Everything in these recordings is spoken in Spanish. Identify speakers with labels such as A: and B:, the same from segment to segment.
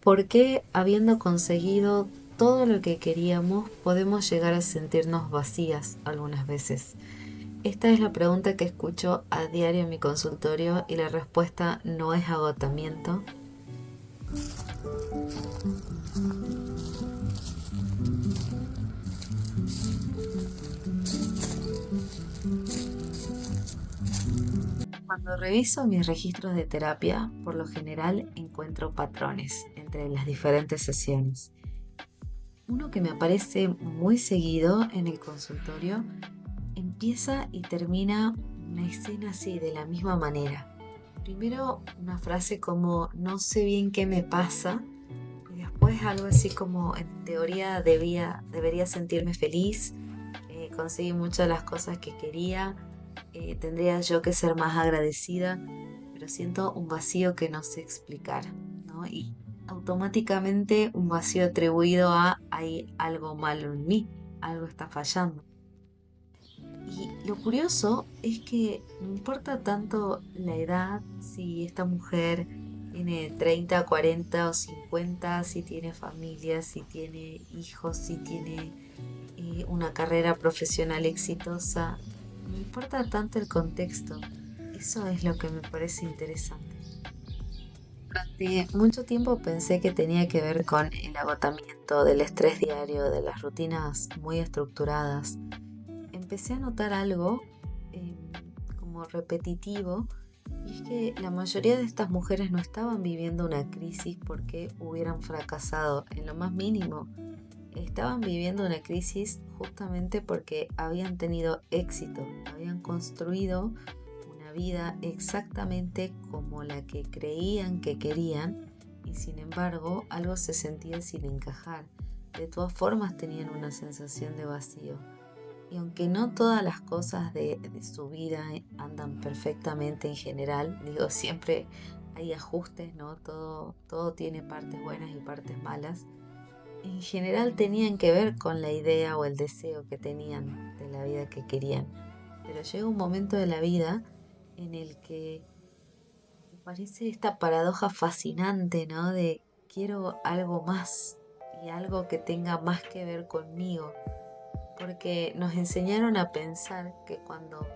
A: ¿Por qué, habiendo conseguido todo lo que queríamos, podemos llegar a sentirnos vacías algunas veces? Esta es la pregunta que escucho a diario en mi consultorio y la respuesta no es agotamiento. Cuando reviso mis registros de terapia, por lo general encuentro patrones entre las diferentes sesiones. Uno que me aparece muy seguido en el consultorio empieza y termina una escena así, de la misma manera. Primero una frase como no sé bien qué me pasa y después algo así como en teoría debería sentirme feliz, conseguí muchas de las cosas que quería, tendría yo que ser más agradecida, pero siento un vacío que no sé explicar, ¿no? Y automáticamente un vacío atribuido a hay algo malo en mí, algo está fallando. Y lo curioso es que no importa tanto la edad, si esta mujer tiene 30, 40 o 50, si tiene familia, si tiene hijos, si tiene una carrera profesional exitosa, no importa tanto el contexto. Eso es lo que me parece interesante. Durante mucho tiempo pensé que tenía que ver con el agotamiento del estrés diario, de las rutinas muy estructuradas. Empecé a notar algo eh, como repetitivo, y es que la mayoría de estas mujeres no estaban viviendo una crisis porque hubieran fracasado en lo más mínimo. Estaban viviendo una crisis justamente porque habían tenido éxito, habían construido una vida exactamente como la que creían que querían, y sin embargo algo se sentía sin encajar. De todas formas tenían una sensación de vacío. Y aunque no todas las cosas de su vida andan perfectamente en general, digo, siempre hay ajustes, ¿no? Todo tiene partes buenas y partes malas. En general tenían que ver con la idea o el deseo que tenían de la vida que querían. Pero llega un momento de la vida en el que aparece esta paradoja fascinante, ¿no? De quiero algo más y algo que tenga más que ver conmigo, porque nos enseñaron a pensar que cuando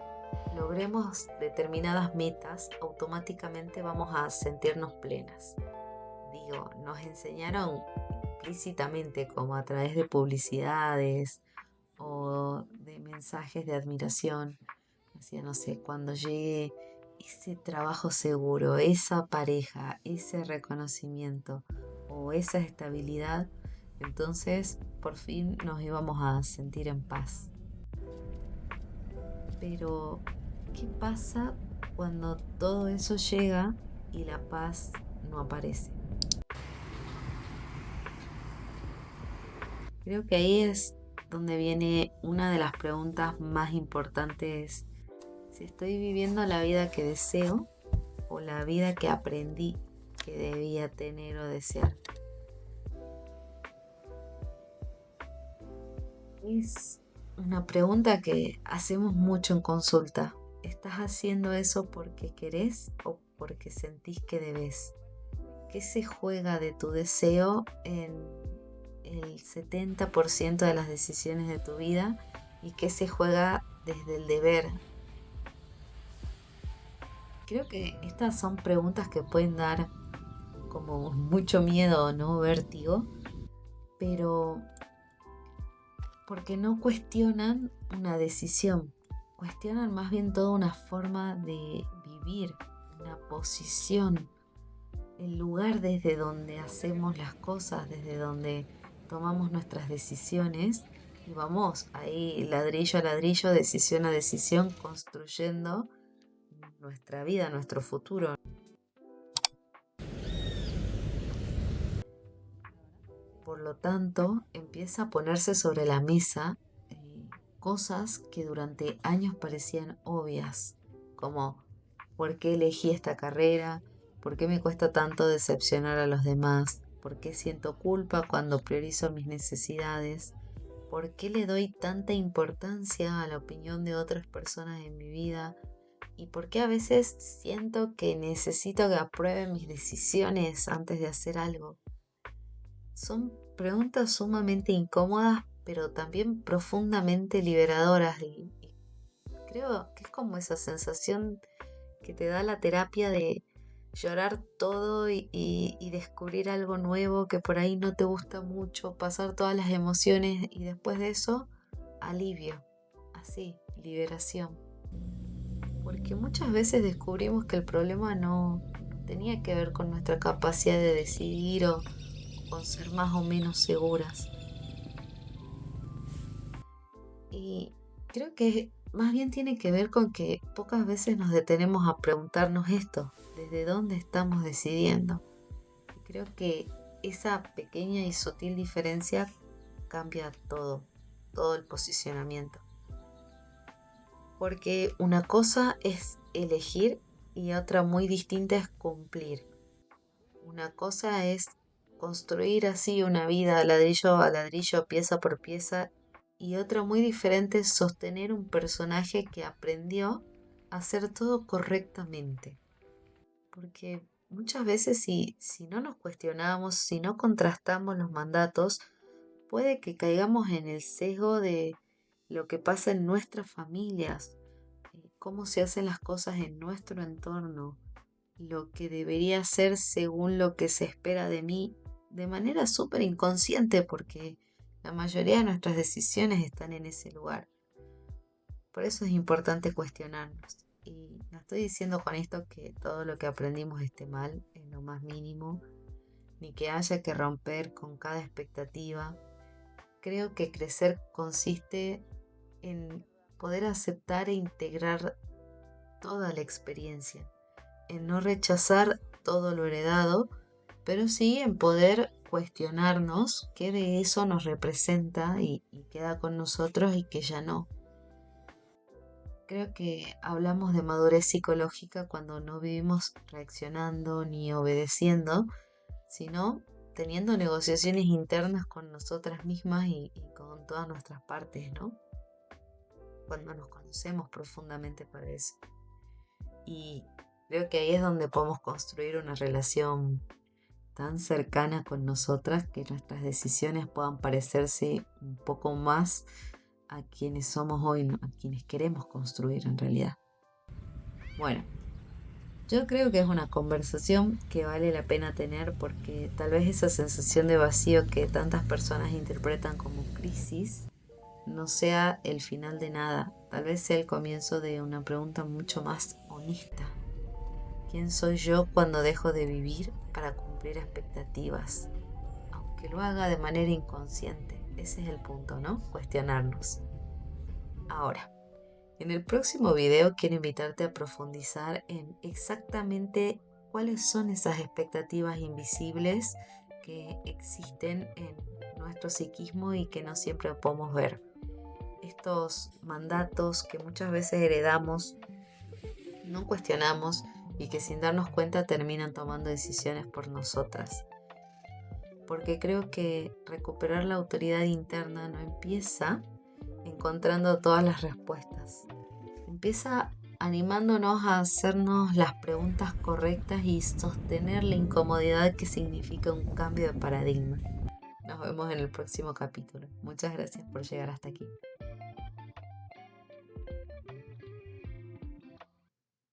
A: logremos determinadas metas, automáticamente vamos a sentirnos plenas. Digo, nos enseñaron implícitamente como a través de publicidades o de mensajes de admiración. Decía, no sé, cuando llegue ese trabajo seguro, esa pareja, ese reconocimiento o esa estabilidad, entonces por fin nos íbamos a sentir en paz. Pero, ¿qué pasa cuando todo eso llega y la paz no aparece? Creo que ahí es donde viene una de las preguntas más importantes: si estoy viviendo la vida que deseo o la vida que aprendí que debía tener o desear. Es una pregunta que hacemos mucho en consulta. ¿Estás haciendo eso porque querés o porque sentís que debes? ¿Qué se juega de tu deseo en el 70% de las decisiones de tu vida y qué se juega desde el deber? Creo que estas son preguntas que pueden dar como mucho miedo, ¿no? Vértigo, pero porque no cuestionan una decisión, cuestionan más bien toda una forma de vivir, una posición, el lugar desde donde hacemos las cosas, desde donde tomamos nuestras decisiones y vamos ahí ladrillo a ladrillo, decisión a decisión, construyendo nuestra vida, nuestro futuro. Por lo tanto, empieza a ponerse sobre la mesa cosas que durante años parecían obvias, como ¿por qué elegí esta carrera? ¿Por qué me cuesta tanto decepcionar a los demás? ¿Por qué siento culpa cuando priorizo mis necesidades? ¿Por qué le doy tanta importancia a la opinión de otras personas en mi vida? ¿Y por qué a veces siento que necesito que aprueben mis decisiones antes de hacer algo? Son preguntas sumamente incómodas, pero también profundamente liberadoras. Y creo que es como esa sensación que te da la terapia de llorar todo y descubrir algo nuevo que por ahí no te gusta mucho, pasar todas las emociones y después de eso, alivio, así, liberación. Porque muchas veces descubrimos que el problema no tenía que ver con nuestra capacidad de decidir o con ser más o menos seguras. Y creo que más bien tiene que ver con que pocas veces nos detenemos a preguntarnos esto, ¿desde dónde estamos decidiendo? Y creo que esa pequeña y sutil diferencia cambia todo, todo el posicionamiento. Porque una cosa es elegir y otra muy distinta es cumplir. Una cosa es construir así una vida ladrillo a ladrillo, pieza por pieza, y otra muy diferente es sostener un personaje que aprendió a hacer todo correctamente. Porque muchas veces si no nos cuestionamos, si no contrastamos los mandatos, puede que caigamos en el sesgo de lo que pasa en nuestras familias, cómo se hacen las cosas en nuestro entorno, lo que debería ser según lo que se espera de mí, de manera súper inconsciente porque la mayoría de nuestras decisiones están en ese lugar. Por eso es importante cuestionarnos. Y no estoy diciendo con esto que todo lo que aprendimos esté mal, en lo más mínimo, ni que haya que romper con cada expectativa. Creo que crecer consiste en poder aceptar e integrar toda la experiencia, en no rechazar todo lo heredado, pero sí en poder cuestionarnos qué de eso nos representa y queda con nosotros y qué ya no. Creo que hablamos de madurez psicológica cuando no vivimos reaccionando ni obedeciendo, sino teniendo negociaciones internas con nosotras mismas y con todas nuestras partes, ¿no? Cuando nos conocemos profundamente para eso. Y creo que ahí es donde podemos construir una relación tan cercana con nosotras que nuestras decisiones puedan parecerse un poco más a quienes somos hoy, ¿no? A quienes queremos construir en realidad. Bueno, yo creo que es una conversación que vale la pena tener porque tal vez esa sensación de vacío que tantas personas interpretan como crisis no sea el final de nada, tal vez sea el comienzo de una pregunta mucho más honesta. ¿Quién soy yo cuando dejo de vivir para cumplir expectativas? Aunque lo haga de manera inconsciente. Ese es el punto, ¿no? Cuestionarnos. Ahora, en el próximo video quiero invitarte a profundizar en exactamente cuáles son esas expectativas invisibles que existen en nuestro psiquismo y que no siempre podemos ver. Estos mandatos que muchas veces heredamos, no cuestionamos y que sin darnos cuenta terminan tomando decisiones por nosotras. Porque creo que recuperar la autoridad interna no empieza encontrando todas las respuestas. Empieza animándonos a hacernos las preguntas correctas y sostener la incomodidad que significa un cambio de paradigma. Nos vemos en el próximo capítulo. Muchas gracias por llegar hasta aquí.